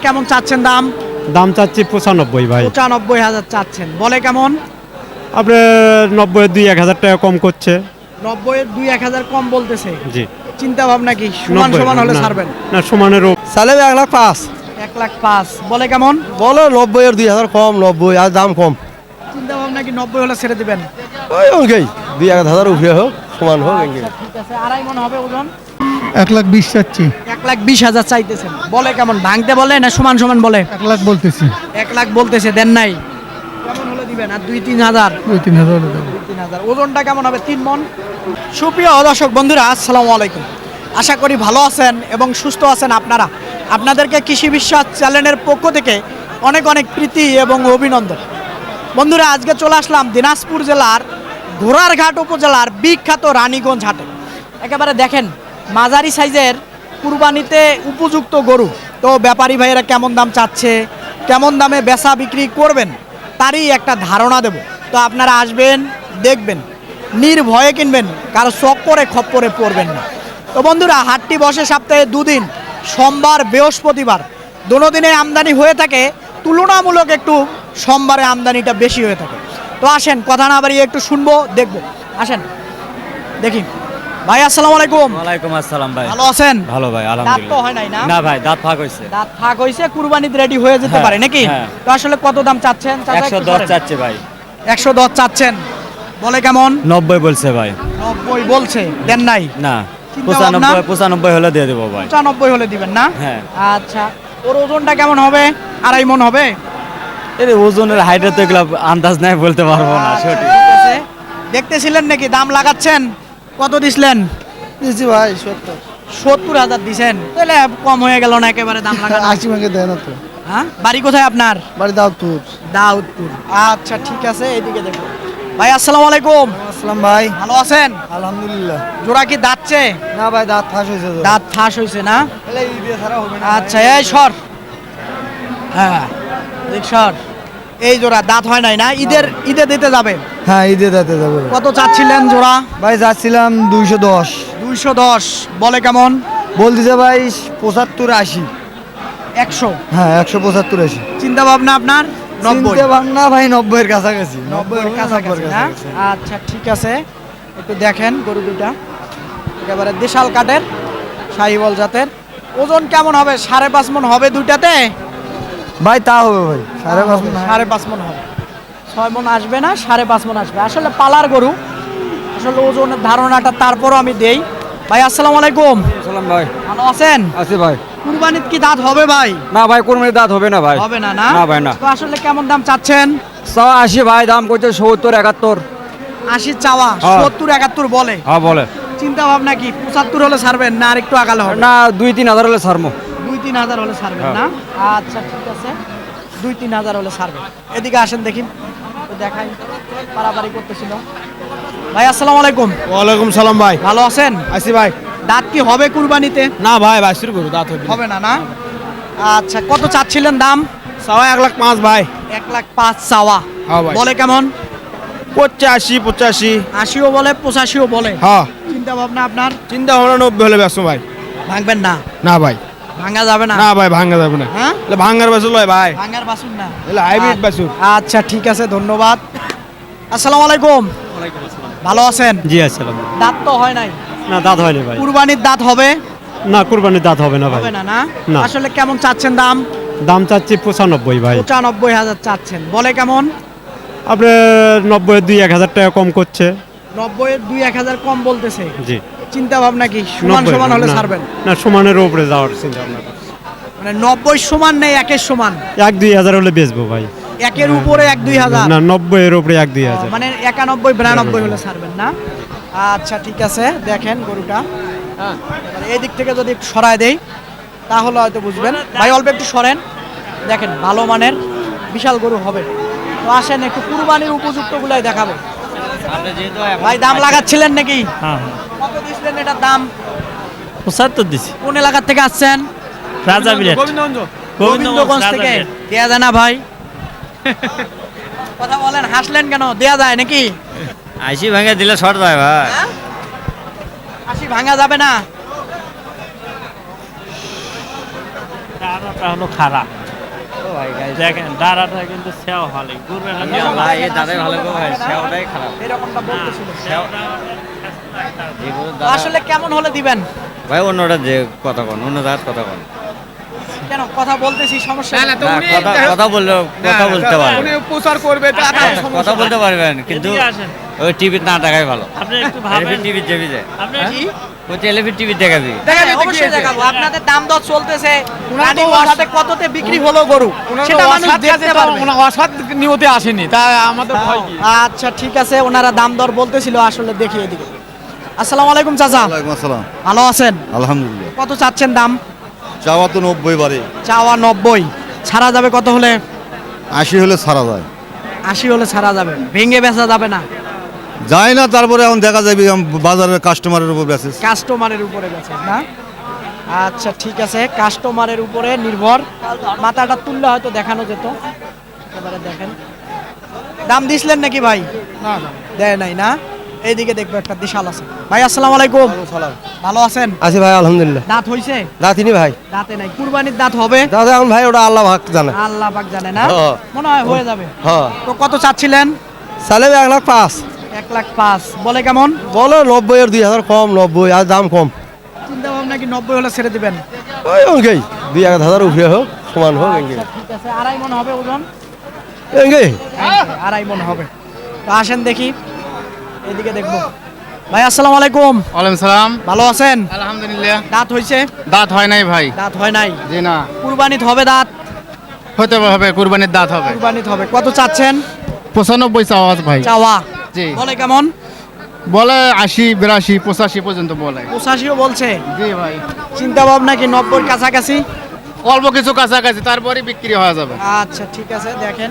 কেমন চাচ্ছেন দাম? দাম চাচ্ছি 95 ভাই। 95,000 চাচ্ছেন, বলে কেমন? আপনি 90 2-1000 টাকা কম করছে। 90 2-1000 কম বলতেছে। জি, চিন্তা ভাবনা কি সমান 90 সমান হলে না, ছাড়বেন? না সমানের সালে 1,05,000 1,05,000 বলে কেমন? বলো 90 এর 2,000 কম, 90 আর দাম কম। চিন্তা ভাবনা কি 90 হলে ছেড়ে দিবেন? ওই অঙ্কেই 2-1,000 উপরে হোক, সমান হোক আচ্ছা, অঙ্কে। ঠিক আছে, আড়াই মন হবে ওজন। 1,20,000 চাচ্ছি। 1,20,000 চাইতেছেন, বলে কেমন? ভাঙতে বলে না সমান সমান বলে? 1,00,000 বলতেছি। 1,00,000 বলতেছে, দেন নাই। কেমন হলে দিবেন? আর 2-3,000? 2-3,000 হলে দেবো। 2-3,000। ওজনটা কেমন হবে? 3 মন। সুপ্রিয় দর্শক বন্ধুরা, আসসালামু আলাইকুম। আশা করি ভালো আছেন এবং সুস্থ আছেন আপনারা। আপনাদেরকে কৃষি বিশ্বাস চ্যানেলের পক্ষ থেকে অনেক অনেক প্রীতি এবং অভিনন্দন। বন্ধুরা, আজকে চলে আসলাম দিনাজপুর জেলার ঘোড়ারঘাট উপজেলার বিখ্যাত রানীগঞ্জ হাটে। একেবারে দেখেন মাঝারি সাইজের কুরবানিতে উপযুক্ত গরু। তো ব্যাপারী ভাইয়েরা কেমন দাম চাচ্ছে, কেমন দামে বেচা বিক্রি করবেন তারই একটা ধারণা দেব। তো আপনারা আসবেন, দেখবেন, নির্ভয়ে কিনবেন, কারো চক্করে খপ্পরে পড়বেন না। তো বন্ধুরা, হাটটি বসে সপ্তাহে 2 দিন, সোমবার বৃহস্পতিবার। দোনো দিনে আমদানি হয়ে থাকে, তুলনামূলক একটু সোমবারে আমদানিটা বেশি হয়ে থাকে। তো আসেন, কথা না বাড়িয়ে একটু শুনবো, দেখবো। আসেন দেখি। ভাই আসসালামু আলাইকুম। ওয়ালাইকুম আসসালাম ভাই। ভালো আছেন? ভালো ভাই, দাঁত তো আলহামদুলিল্লাহ। হয় নাই না? না ভাই, দাঁত ফাঁক হইছে। দাঁত ফাঁক হয়েছে, কুরবানিতে রেডি হয়ে যেতে হ্যাঁ, পারে নাকি? হ্যাঁ। তো আসলে কত দাম চাচ্ছেন? 110 চাচ্ছে ভাই। 110 চাচ্ছেন, বলে কেমন? 90 বলছে ভাই। 90 বলছে, দেন নাই? না, চিন্তা ভাবনা? 95 হলে দিয়ে দেবো ভাই। 95 হলে দিবেন না? হ্যাঁ। আচ্ছা, ওর ওজনটা কেমন হবে? আড়াই মন হবে? এর ওজনের হাইটে তো এগুলো আন্দাজ নাই, বলতে পারবো না আচ্ছা, সঠিক। ঠিক আছে। দেখতেছিলেন নাকি দাম লাগাচ্ছেন? কত দিছিলেন? দিছি ভাই 70। 70,000 দিছেন, তাহলে কম হয়ে গেল না একেবারে দাম লাগানো? 80 ভাঙে দেয় না তো। হ্যাঁ, বাড়ি কোথায় আপনার? বাড়ি দাউদপুর। দাউদপুর। আচ্ছা, ঠিক আছে, এইদিকে দেখো। ভাই আসসালামু আলাইকুম। আসসালাম ভাই। ভালো আছেন? আলহামদুলিল্লাহ। জোড়া কি দাঁতছে? না ভাই, দাঁত ফাঁস হয়েছে তো। দাঁত ফাঁস হয়েছে না? তাহলে এই দিয়ে ছাড়া হবে না। আচ্ছা, এই সর। হ্যাঁ, দেখ সর। এই জোড়া দাঁত হয় নাই না? ঈদে দিতে যাবে? হ্যাঁ, ঈদে দিতে যাবো। কত চাচ্ছিলেন জোড়া? ভাই যাচ্ছিলাম 210। 210 বলে কেমন? বলতেছে ভাই 75-80। 100। হ্যাঁ, 175-80। চিন্তা ভাবনা আপনার? 90। চিনতে ভাবনা ভাই 90 এর কাছাকাছি। 90 এর কাছাকাছি না? আচ্ছা, ঠিক আছে, একটু দেখেন গরু দুটা। একেবারে দেশাল কাঠের, শাহিওয়াল জাতের। ওজন কেমন হবে? 5.5 মণ হবে দুইটাতে? ভাই তা হবে ভাই 5.5 মণ। 5.5 মণ হবে। 6 মণ আসবে না, 5.5 মণ আসবে। আসলে পালার গরু, আসলে ওজনের ধারণাটা তারপরও আমি দেই। ভাই আসসালামু আলাইকুম। সালাম ভাই। ভালো আছেন? আছে ভাই। কুরবানির কি দাঁত হবে ভাই? না ভাই, কোরবানির দাঁত হবে না ভাই। হবে না না? না ভাই, না। তো আসলে কেমন দাম চাচ্ছেন? 80 ভাই, দাম করছে 70-71। 80 চাওয়া, হ্যাঁ। 70-71 বলে। হ্যাঁ বলে। চিন্তা ভাবনা কি 75 হলে ছাড়বেন না আর একটু আগালে হবে? না, 2-3 হাজার হলে ছাড়মো। 2-3 হাজার হলে ছাড়বেন হ্যাঁ। না? আচ্ছা, ঠিক আছে, 2-3 হাজার হলে ছাড়বেন। এদিকে আসেন দেখি, তো দেখাই। পারাপারি করতেছিল। ভাই আসসালামু আলাইকুম। ওয়ালাইকুম সালাম ভাই। ভালো আছেন? আসি ভাই। দাঁত কি হবে কুরবানিতে? না ভাই, 22 গরু দাঁত হবে। হবে না না? আচ্ছা, কত চাচ্ছিলেন দাম? সবাই 1,05,000 ভাই। 1,05,000 চাওয়া, হ্যাঁ ভাই। বলে কেমন? 85-85। 80ও বলে, 85ও বলে। হ্যাঁ, চিন্তা ভাবনা আপনার? চিন্তা ভাবনা 90 হলে ব্যস্ত ভাই। ভাঙবেন না? না ভাই, ভাঙা যাবে না? না ভাই, ভাঙা যাবে না। হ্যাঁ, তাহলে ভাঙার বাসুর লয় ভাই। ভাঙার বাসুন না? তাহলে হাইব্রিড বাসুর। আচ্ছা, ঠিক আছে, ধন্যবাদ। আসসালামু আলাইকুম। ভালো আছেন? জি আসসালাম। দাঁত তো হয় নাই? না, দাঁত হয়নি ভাই। কুরবানির দাঁত হবে? না, কুরবানির দাঁত হবে না ভাই। হবে না না? না। আসলে কেমন চাচ্ছেন দাম? দাম চাচ্ছি 95 ভাই। 95,000 চাচ্ছেন, বলে কেমন? আপনি 90 2-1000 টাকা কম করছে। 90 2-1000 কম বলতেছে। জি, চিন্তা ভাবনা কি সমান 90 সমান হলে না, ছাড়বেন? না সমানের উপরে যাওয়ার চিন্তা ভাবনা করছি। মানে 90 সমান নেই, একের সমান? 1-2 হাজার হলে বেচবো ভাই। একের উপরে 1-2 হাজার? না, 90 এর উপরে 1-2 হাজার। মানে 91-92 হলে ছাড়বেন না? আচ্ছা, ঠিক আছে, দেখেন গরুটা। এবারে এই দিক থেকে যদি একটু সরায় দেই তাহলে হয়তো বুঝবেন। ভাই অল্প একটু সরেন, দেখেন ভালো মানের বিশাল গরু হবে। তো আসেন, একটু কুরবানির উপযুক্ত গুলাই দেখাবো। ভাই দাম লাগাচ্ছিলেন নাকি? হ্যাঁ, কত দিছিলেন এটার দাম? 75 দিছি। কোন এলাকা থেকে আসছেন? রাজা বিরাট। গোবিন্দগঞ্জ থেকে। দেয়া যায় না ভাই? কথা বলেন, হাসলেন কেন? দেয়া যায় নাকি? 80 ভাঙে দিলে শর্ট যায় ভাই। 80 ভাঙা যাবে না? দাঁড়াটা হলো খারাপ দেখেন দাঁড়াটা কিন্তু সেও ভালো গরু ভাই এই দাদাই ভালো গো ভাই সেওটাই খারাপ এরকমটা বলতেছিল এগুলো আসলে কেমন হলে দিবেন? ভাই অন্যটা যে কথা কোন অন্য দাঁত কথা কোন কেন কথা বলতেছি সমস্যা নেই। কথা বললে কথা বলতে পারবেন প্রচার করবে কথা বলতে পারবেন কিন্তু এদিকে আসেন। ওই টিভি না দেখাই ভালো আপনি একটু ভাবেন টিভি যাবি যায় আপনি ওই টেলিভিশন টিভি দেখাবি হ্যাঁ, অবশ্যই দেখাবো। আপনাদের দাম দর চলতেছে, গাড়ি ওয়াসাতে কততে বিক্রি হলো গরু সেটা মানুষ দেখতে পারবে। অসৎ নিয়তে আসেনি তা আমাদের ভয় কি? আচ্ছা ঠিক আছে, ওনারা দাম দর বলতেছিল, আসলে দেখি এদিকে। আসসালামু আলাইকুম চাচা, ওয়ালাইকুম আসসালাম। ভালো আছেন? আলহামদুলিল্লাহ। কত চাচ্ছেন দাম? চাওয়া তো 90 বারে, চাওয়া 90, ছাড়া যাবে কত হলে? 80 হলে ছাড়া যায়। 80 হলে ছাড়া যাবে, ভেঙে বেচা যাবে না? যায় না, তারপরে এখন দেখা যাবে বাজারের কাস্টমারের উপর বেসে। কাস্টমারের উপরে বেচেন না? আচ্ছা ঠিক আছে, কাস্টমারের উপরে নির্ভর। মাথাটা তুললে হয়তো দেখানো যেত। এবারে দেখেন, দাম দিছিলেন নাকি ভাই? না দেয় নাই না? এইদিকে দেখবো একটা বিশাল আছে। ভাই আসসালামু আলাইকুম, ভালো আছেন? আছি ভাই আলহামদুলিল্লাহ। দাঁত হইছে? দাঁতিনি ভাই, দাঁতে নাই, কুরবানির দাঁত হবে? দাদা এখন ভাই ওটা আল্লাহ ভাগ জানে। আল্লাহ পাক জানে না? হ্যাঁ। মনে হয় হয়ে যাবে। হ্যাঁ, তো কত চাচ্ছিলেন? সালে 1,05,000 1,05,000 বলে কেমন? বলো 90 এর 2,000 কম, 90 আর দাম কম। চিন্তা ভাবনা কি 90 হলে ছেড়ে দিবেন? ওই ওই 2,000 উপরে হোক, সমান হোক এঙ্গে আচ্ছা, ঠিক আছে, আড়াই মন হবে ওজন? এঙ্গে। আড়াই মন হবে। তো আসেন দেখি, এদিকে দেখবো। ভাই আসসালামু আলাইকুম, ওয়ালাইকুম সালাম। ভালো আছেন? আলহামদুলিল্লাহ। দাঁত হইছে? দাঁত হয় নাই ভাই। দাঁত হয় নাই? জি না, কুরবানিত হবে দাঁত? হতে হবে, কুরবানির দাঁত হবে। কুরবানিত হবে। কত চাচ্ছেন? 95 চাওয়া ভাই। চাওয়া জি। বলে কেমন? বলে 80, 82, 85 পর্যন্ত বলে। 85ও বলছে? জি ভাই, চিন্তা ভাবনা কি 90 কাছাকাছি? অল্প কিছু কাছাকাছি, তারপরে বিক্রি হয়ে যাবে। আচ্ছা ঠিক আছে, দেখেন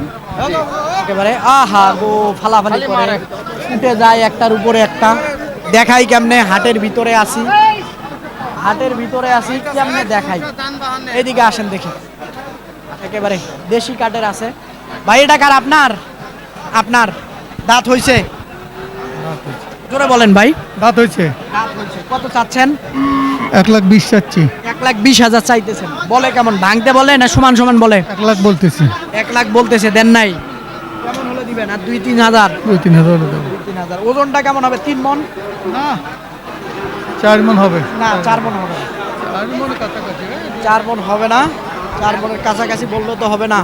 একেবারে আহা গো, ফালাফালি করে উঠে যায় একটার উপরে একটা। দেখাই কেমনে, হাটের ভিতরে আসি, হাটের ভিতরে আসি কেমনে দেখাই। এইদিকে আসেন দেখি, একেবারে দেশি কাঠের আছে। ভাই এটা কার? আপনার? আপনার দাঁত হইছে? জোরে বলেন ভাই। দাঁত হয়েছে দাঁত হইছে। কত চাচ্ছেন? 1,20,000 চাচ্ছি। 1,20,000 চাইতেছেন। বলে কেমন, ভাঙতে বলে না সমান সমান বলে? 1,00,000 বলতেছি। 1,00,000 বলতেছে, দেন নাই? কেমন হলে দিবেন? আর 2-3 হাজার? 2-3 হাজার দেবো। 2-3 হাজার। ওজনটা কেমন হবে? 3 মন? না 4 মন হবে। না 4 মন হবে না। 4 মন হবে না, 4 মনের কাছাকাছি বললে তো হবে না।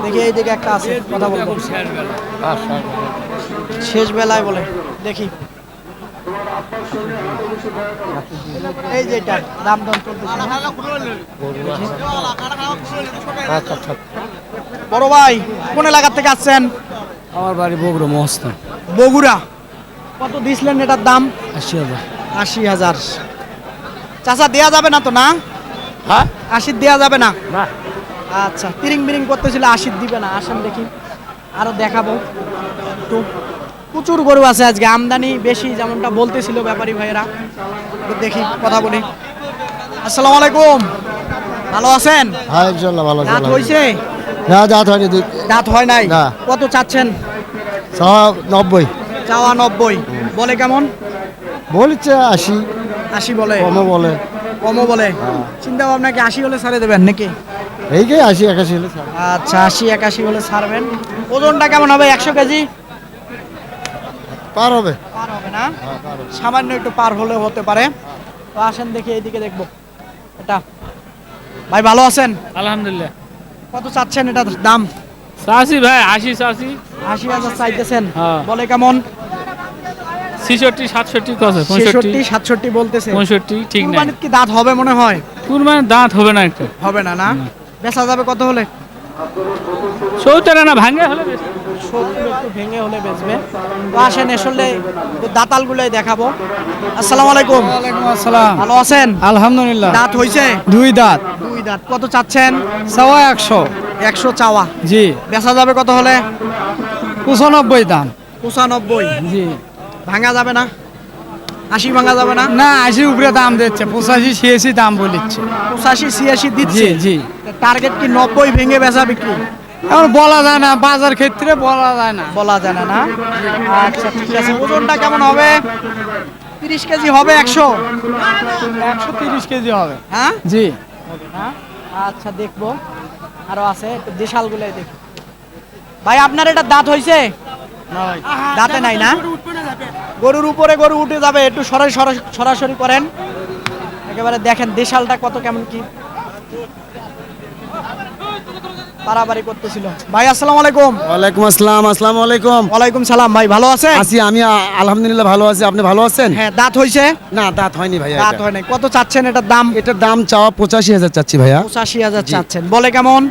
দেখি এইদিকে একটা আছে, কথা বলবো। শেষ বেলায় বলে, দেখি এই যে এটা দাম দাম চলতেছে না? বড় ভাই কোন এলাকা থেকে আসছেন? আমার বাড়ি বগুড়া মহস্থান। বগুড়া। কত দিছিলেন এটার দাম? 80,000। 80,000। চাচা দেয়া যাবে না তো? না হ্যাঁ 80 দেয়া যাবে না? না। আচ্ছা, তিরিং বিরিং করতেছিল, 80 দিবে না। আসেন দেখি, আরো দেখাবো একটু। প্রচুর গরু আছে আজকে, আমদানি বেশি যেমনটা বলতেছিল ব্যাপারী ভাইয়েরা। তো দেখি, কথা বলি। আসসালামু আলাইকুম, ভালো আছেন? হ্যাঁ ইনশাআল্লাহ ভালো দাঁত হইছে? না দাঁত হয়নি, দাঁত হয় নাই? না। কত চাচ্ছেন? চাওয়া 90, চাওয়া 90, বলে কেমন? বলছে 80, 80 বলে? কমও বলে। কমও বলে? চিন্তা ভাবনা কি 80 হলে ছাড়ে দেবেন নাকি? এইকে 80, 81 হলে ছাড়া। আচ্ছা, 80-81 হলে ছাড়বেন। ওজনটা কেমন হবে? 100 কেজি পার হবে। পার হবে না? সামান্য একটু পার হলে হতে পারে। তো আসেন দেখি, এইদিকে দেখবো এটা। ভাই ভালো আছেন? আলহামদুলিল্লাহ। কত চাচ্ছেন এটা দাম? চাষি ভাই 80 চাষি 80,000 চাইতেছেন? হ্যাঁ। বলে কেমন? 66 67 কছে 66-67 বলতেছে। 65 ঠিক নাই। কুরবানির কি দাঁত হবে মনে হয়? কুরবানির দাঁত হবে না একটা। হবে না? না বেচা যাবে কত হলে? 70 না ভাঙে হলে বেশি। 70 একটু ভেঙে হলে বেচবে। তো আসেন আসলে দাতাল গুলাই দেখাবো। আসসালামু আলাইকুম, ওয়ালাইকুম আসসালাম। ভালো আছেন? আলহামদুলিল্লাহ। দাঁত হইছে? 2 দাঁত। 2 দাঁত। কত চাচ্ছেন? চাওয়া 100। 100 চাওয়া। জি। বেচা যাবে কত হলে? 95 দাম। 95। জি। ভাঙা যাবে না? 80 ভাঙা যাবে না? না 80 উপরে দাম দিচ্ছে, 85-86 দাম বলিচ্ছে। 85-86 দিচ্ছে? জি জি। টার্গেট কি 90 ভেঙে বেচা বিক্রি? এখন বলা যায় না, বাজার ক্ষেত্রে বলা যায় না। বলা যায় না? না আচ্ছা ঠিক আছে। ওজনটা কেমন হবে? 30 কেজি হবে? 100? 130 কেজি হবে। হ্যাঁ জি। আচ্ছা দেখবো, আরো আছে একটু দেশালগুলাই দেখি। ভাই আপনার এটা দাঁত হইছে? দাঁতে নাই না? গরুর উপরে গরু উঠে যাবে, একটু সরাসরি করেন একেবারে, দেখেন দেশালটা কত কেমন কি পারাবারি করতেছিল। ভাই আসসালামু আলাইকুম। ওয়ালাইকুম আসসালাম। আসসালামু আলাইকুম। ওয়ালাইকুম সালাম। ভাই ভালো আছেন? আছি আমি, আলহামদুলিল্লাহ ভালো আছি। আপনি ভালো আছেন? হ্যাঁ। দাঁত হইছে? না, দাঁত হয়নি ভাইয়া। দাঁত হয় নাই। কত চাচ্ছেন এটার দাম? এটার দাম চাওয়া 85,000 চাচ্ছি ভাইয়া। 85,000 চাচ্ছেন। বলে কেমন?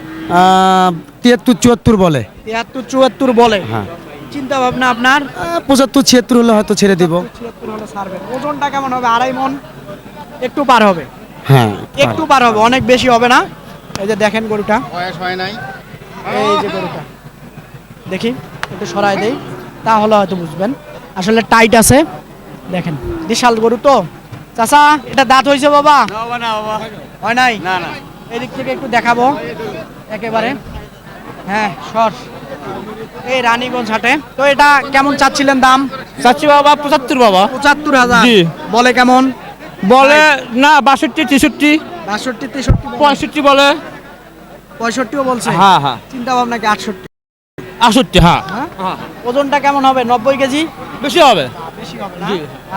73-74 বলে। 73-74 বলে। হ্যাঁ। চিন্তা ভাবনা আপনার? 75-76 হলে হয়তো ছেড়ে দিব। 76 হলে ছাড়বেন। ওজনটা কেমন হবে? 2.5 মণ? একটু পার হবে? হ্যাঁ, একটু পার হবে, অনেক বেশি হবে না। এই যে দেখেন গরুটা, বয়স হয় নাই। এই যে গরুটা দেখি, একটু সরাই দেই তাহলে হয়তো বুঝবেন। আসলে টাইট আছে, দেখেন বিশাল গরু তো। চাচা এটা দাঁত হয়েছে বাবা? হয় নাই? না না, এদিক থেকে একটু দেখাবো একেবারে। হ্যাঁ সর, এই রানীগঞ্জ হাটে। তো এটা কেমন চাচ্ছিলেন দাম? চাচ্ছি বাবা 75 বাবা। 75,000 জি। বলে কেমন? বলে না 62, 63, 62, 63, 65 বলে। 65ও বলছে। হ্যাঁ হ্যাঁ, চিন্তা ভাবনা কি 68? 68, হ্যাঁ হ্যাঁ। ওজনটা কেমন হবে? 90 কেজি? বেশি হবে। বেশি হবে না?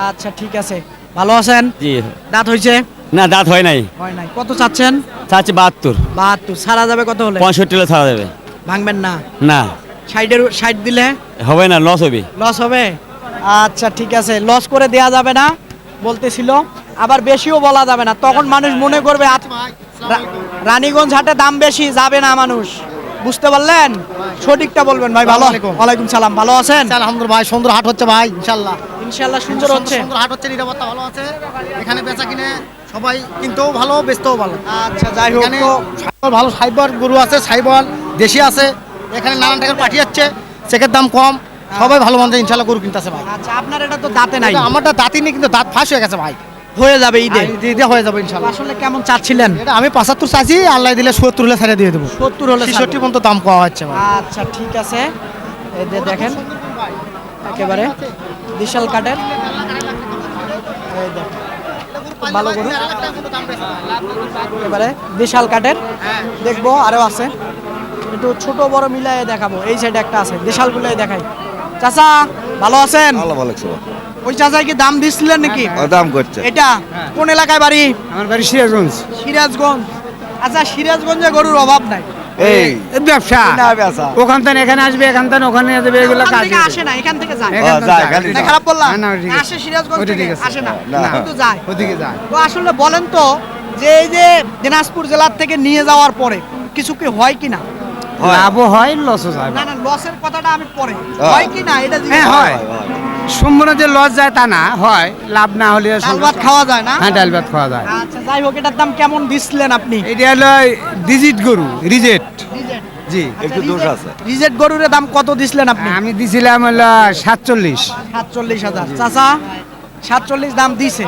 আচ্ছা ঠিক আছে। ভালো আছেন? জি। দাঁত হইছে? না, দাঁত হয় নাই। হয় নাই। কত চাচ্ছেন? চাচ্ছি 72। 72 ছাড়া যাবে কত হলে? 65 হলে ছাড়া যাবে। ভাঙবেন না? না, 60 দিলে হবে না, লস হবে। লস হবে? আচ্ছা ঠিক আছে, লস করে দেয়া যাবে না বলতেছিল, আবার বেশিও বলা যাবে না, তখন মানুষ মনে করবে রানীগঞ্জ হাটে দাম বেশি, যাবে না মানুষ। বুঝতে পারলেন? সঠিকটা বলবেন ভাই। ভালো। ওয়ালাইকুম সালাম। ভালো আছেন? আলহামদুলিল্লাহ ভাই, সুন্দর হাট হচ্ছে ভাই, ইনশাআল্লাহ। ইনশাআল্লাহ সুন্দর হচ্ছে। সুন্দর হাট হচ্ছে, নিরাপত্তা ভালো আছে। এখানে বেচা কিনে সবাই কিনতেও ভালো, বেচতেও ভালো। আচ্ছা যাই হোক। এখানে তো সাইবল ভালো, সাইবল গরু আছে, সাইবল দেশি আছে। এখানে নানান টাকার পাঠি যাচ্ছে, চেকের দাম কম, সবাই ভালো মন্দ ইনশাআল্লাহ গরু কিনতেছে ভাই। আচ্ছা আপনার এটা তো দাঁতে নাই। এটা আমারটা দাঁতই নেই, কিন্তু দাঁত ফাঁস হয়ে গেছে ভাই। হয়ে যাবে ঈদে? ঈদে হয়ে যাবে ইনশাআল্লাহ। আসলে কেমন চাচ্ছিলেন? এটা আমি 75 চাইছি, আল্লাহ দিলে 70 হলে ছেড়ে দিয়ে দেবো। 70 হলে 66 পর্যন্ত দাম পাওয়া হচ্ছে ভাই। আচ্ছা ঠিক আছে। এই যে দেখেন একেবারে বিশাল কাঠের, এই দেখেন খুব ভালো গরু, একেবারে বিশাল কাঠের। দেখবো আরো আছে, একটু ছোট বড় মিলাই দেখাবো। এই সাইডে একটা আছে, বিশাল গুলাই দেখাই। চাচা ভালো আছেন? ভালো ভালো লাগছে। ওই চাচাই কি দাম দিছিলেন নাকি? দাম করছে। এটা কোন এলাকায় বাড়ি? আমার বাড়ি সিরাজগঞ্জ। সিরাজগঞ্জ। আচ্ছা সিরাজগঞ্জে গরুর অভাব নাই? এই ব্যবসা ওখান থেকে এখানে আসবে, এখান থেকে ওখানে যাবে, এগুলো ওখান কাজ থেকে আসে না, এখান থেকে যায়। যায় খালি না খারাপ বললাম? না, না, ঠিক আছে। আসে সিরাজগঞ্জ ওইটা থেকে, ঠিক আছে। আসে না না। কিন্তু যায়। ওদিকে যায়। তো আসলে বলেন তো, যে এই যে দিনাজপুর জেলার থেকে নিয়ে যাওয়ার পরে কিছু কি হয় কিনা? লাভও হয়, লসও যায়। না না, লসের কথাটা আমি পরে, হয় কি না এটা জিজ্ঞেস হ্যাঁ হয়, সম্পূর্ণ যে লস যায় তা না, হয় লাভ না হলে ডাল ভাত খাওয়া যায় না? হ্যাঁ, ডাল ভাত খাওয়া যায়। আচ্ছা যাই হোক, এটার দাম কেমন দিছিলেন আপনি? এটা হলো ডিজিট গরু, রিজেক্ট। রিজেক্ট। জি, একটু দোষ আছে। রিজেক্ট গরুর দাম কত দিছিলেন আপনি? আমি দিছিলাম হলো 47। 47,000। চাচা 47 দাম দিছে,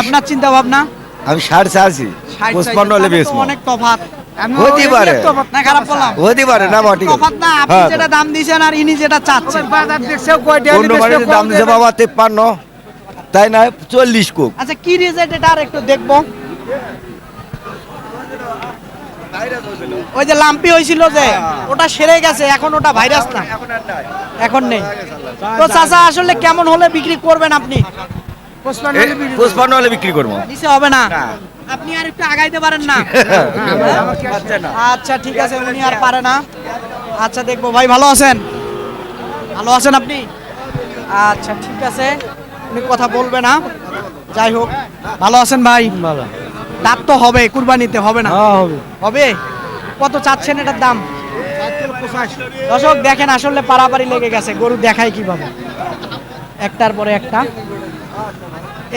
আপনার চিন্তা ভাবনা? আমি 60 চাইছি, 60 55 হলে তাহলে তো বেচবো। অনেক তফাৎ। হতে পারে। না খারাপ বললাম? হতে পারে না, মাটি তফাৎ না, আপনি যেটা দাম দিয়েছেন আর ইনি যেটা চাচ্ছেন। বাজার দেখছো কয়টা অন্য বাড়িতে দাম দিছে বাবা 53, তাই না 40 কুক। আচ্ছা কি রিজেক্ট এটা আর একটু দেখবো। ওই যে লাম্পি হয়েছিল যে, ওটা সেরে গেছে, এখন ওটা ভাইরাস না, এখন নেই। তো চাচা আসলে কেমন হলে বিক্রি করবেন আপনি? 55 হলে বিক্রি করবো। নিচে হবে না? আপনি আর একটু আগাইতে পারেন না? আচ্ছা ঠিক আছে, উনি আর পারে না। আচ্ছা দেখবো। ভাই ভালো আছেন? ভালো আছেন আপনি? আচ্ছা ঠিক আছে, উনি কথা বলবে না। যাই হোক, ভালো আছেন ভাই? দাঁত তো হবে, কুরবানিতে হবে না? হবে। কত চাচ্ছেন এটার দাম? দর্শক দেখেন, আসলে পারাপারি লেগে গেছে, গরু দেখায় কিভাবে একটার পরে একটা।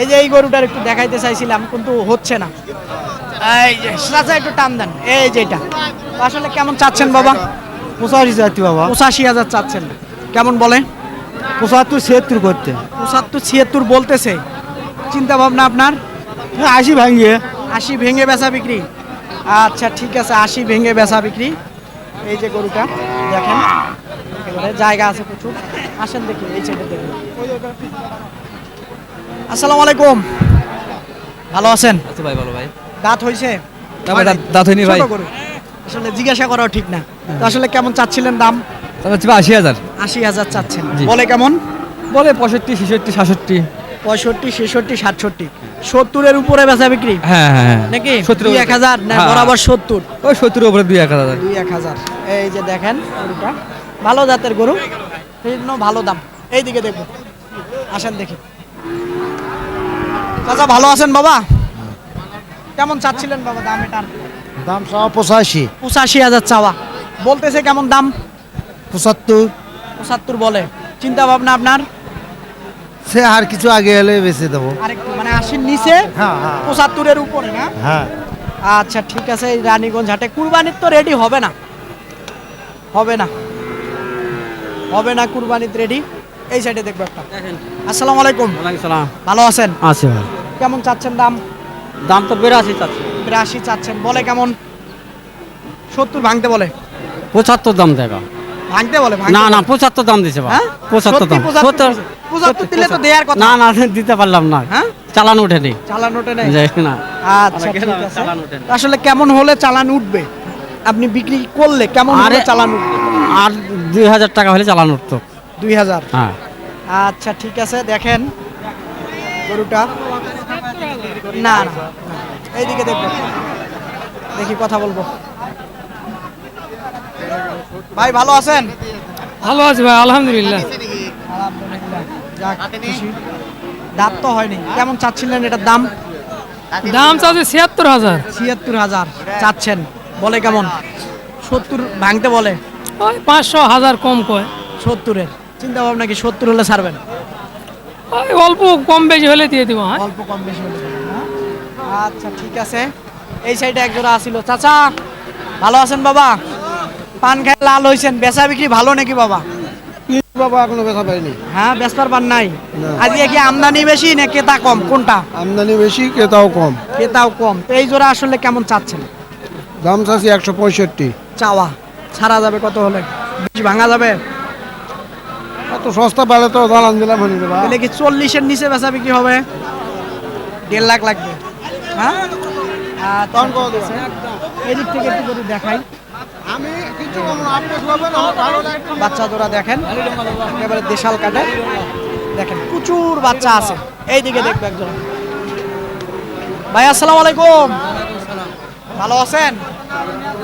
এই যে এই গরুটার একটু দেখাইতে চাইছিলাম, কিন্তু হচ্ছে না। এই যে চাচা একটু টান দেন, এই যে এটা। তো আসলে কেমন চাচ্ছেন বাবা? 85 চাইছি বাবা। 85,000 চাচ্ছেন। কেমন বলে? 75 76 করতে। 75 76 বলতেছে। চিন্তা ভাবনা আপনার? 80 ভাঙিয়ে। 80 ভেঙে বেচা বিক্রি? আচ্ছা ঠিক আছে, 80 ভেঙে বেচা বিক্রি। এই যে গরুটা দেখেন, একেবারে জায়গা আছে প্রচুর। আসেন দেখি এই সাইডে দেখুন। আসসালামু আলাইকুম। ভালো আছেন? আচ্ছা ভাই, ভালো ভাই। দাঁত হইছে? হয় নাই? দাঁত হয়নি ভাই ছোট গরু। আসলে জিজ্ঞাসা করাও ঠিক না। তো আসলে কেমন চাচ্ছিলেন দাম? 80,000 80,000 চাচ্ছেন। জি। বলে কেমন? বলে 65, 66, 67। 65, 66, 67, 70-এর উপরে বেচা বিক্রি হ্যাঁ হ্যাঁ হ্যাঁ নাকি? 70 2-1000 না হ্যাঁ। বরাবর 70? ওই 70 উপরে 2-1000। 2-1000। এই যে দেখেন গরুটা ভালো জাতের গরু, সেই জন্য ভালো দাম। এইদিকে দেখুন, আসেন দেখি। চাচা ভালো আছেন বাবা? কেমন চাচ্ছিলেন বাবা দাম এটার? দাম 85, 85,000 চাওয়া, বলতেছে কেমন দাম? 75। 75 বলে। চিন্তা ভাবনা আপনার? সে আর কিছু আগে এলে বেঁচে দেবো। আরেকটু মানে 80-র নিচে, হ্যাঁ হ্যাঁ 75-এর উপরে না? হ্যাঁ। আচ্ছা ঠিক আছে। এই রানীগঞ্জ হাটে কুরবানির তো রেডি হবে না, হবে না, হবে না কুরবানির রেডি। এই সাইডে দেখবো একটা। আসসালামু আলাইকুম, সালাম ভালো আছেন? আছে ভাই। কেমন চাচ্ছেন দাম? দাম তো 82 চাচ্ছে। 82 চাচ্ছেন, বলে কেমন? 70 ভাঙতে বলে। 75 দাম দেখা। ভাঙতে বলে? না না 75 দাম দিছে ভাই। হ্যাঁ 75 দাম। 75 দিলে তো দেওয়ার কথা। না না দিতে পারলাম না। হ্যাঁ চালান ওঠেনি। চালানোটা নেই। যাই না। আচ্ছা ঠিক আছে। চালান ওঠে না। আসলে কেমন হলে চালান উঠবে? আপনি বিক্রি করলে কেমন হলে আরে চালান উঠবে? আর 2000 টাকা হলে চালান উঠতো। 2000। হ্যাঁ আচ্ছা ঠিক আছে। দেখেন গরুটা, না না এইদিকে দেখবো, দেখি কথা বলবো। ভাই ভালো আছেন? ভালো আছে ভাই, আলহামদুলিল্লাহ। আলহামদুলিল্লাহ, যাক খুশি। দাঁত তো হয়নি। কেমন চাচ্ছিলেন এটার দাম? দাম চাচ্ছে 76,000। 76,000 চাচ্ছেন, বলে কেমন? 70 ভাঙতে বলে। ওই 500,000 কম কয়। 70-এর চিন্তা ভাবনা কি? 70 হলে ছাড়বেন? ওই অল্প কম বেশি হলে দিয়ে দিব। হ্যাঁ অল্প কম বেশি হলে দেবেন, না? আচ্ছা ঠিক আছে। এই সাইডে এক জোড়া আসিল। চাচা ভালো আছেন বাবা? পান খায় লাল হয়েছেন, বেচা বিক্রি ভালো নাকি বাবা? বাবা এখনো বেচা পাইনি। হ্যাঁ বেচবার পান নাই। আজকে কি আমদানি বেশি না ক্রেতা কম, কোনটা? আমদানি বেশি, ক্রেতাও কম। ক্রেতাও কম। তো এই জোড়া আসলে কেমন চাচ্ছেন? দাম চাচ্ছি 165। চাওয়া ছাড়া যাবে কত হলে? বেশি ভাঙা যাবে? এত সস্তা পেলে তো দালান দিলাম হয়ে যাবে। তাহলে কি 40-এর নিচে বেচা বিক্রি হবে? 1.5 লাখ লাগবে। হ্যাঁ আচ্ছা, ঠিক আছে। এদিক থেকে একটু করে দেখাই। আমি কিছু আপনি করবেন, আমার ভালো লাগবে। বাচ্চা জোড়া দেখেন, একেবারে দেশাল কাটে। দেখেন প্রচুর বাচ্চা আছে। এইদিকে দেখবে একজন। ভাই আসসালামু আলাইকুম, ভালো আছেন?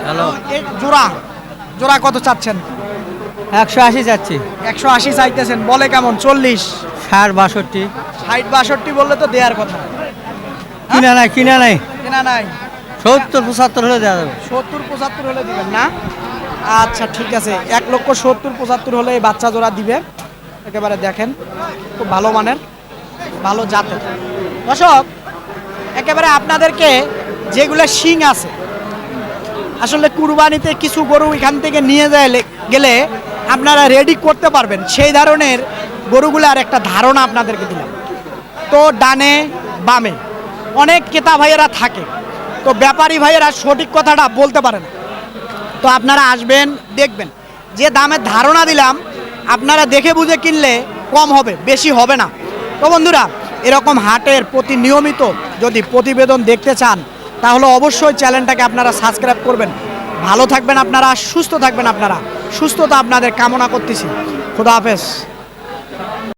হ্যালো এই জোড়া জোড়া কত চাচ্ছেন? 180 যাচ্ছি। 180 চাইতেছেন, বলে কেমন? 40, 60, 62। 60, 62 বললে তো দেওয়ার কথা। কিনা নাই কিনা নাই। কেনা নাই। 70, 75 হলে দেওয়া যাবে। 70, 75 হলে দিবেন না? আচ্ছা ঠিক আছে। 1,70,000, 75 হলে এই বাচ্চা জোড়া দিবে। একেবারে দেখেন খুব ভালো মানের, ভালো জাতের। দর্শক একেবারে আপনাদেরকে যেগুলো শিং আছে, আসলে কুরবানিতে কিছু গরু এখান থেকে নিয়ে গেলে আপনারা রেডি করতে পারবেন, সেই ধরনের গরুগুলো আর একটা ধারণা আপনাদেরকে দিলাম। তো ডানে বামে অনেক ক্রেতা ভাইয়েরা থাকে, তো ব্যাপারী ভাইয়েরা সঠিক কথাটা বলতে পারেন। তো আপনারা আসবেন, দেখবেন যে দামের ধারণা দিলাম, আপনারা দেখে বুঝে কিনলে কম হবে, বেশি হবে না। তো বন্ধুরা এরকম হাটের প্রতি নিয়মিত যদি প্রতিবেদন দেখতে চান, তাহলে অবশ্যই চ্যানেলটাকে আপনারা সাবস্ক্রাইব করবেন। ভালো থাকবেন আপনারা, সুস্থ থাকবেন আপনারা, সুস্থতা আপনাদের কামনা করতেছি। খোদা হাফেজ।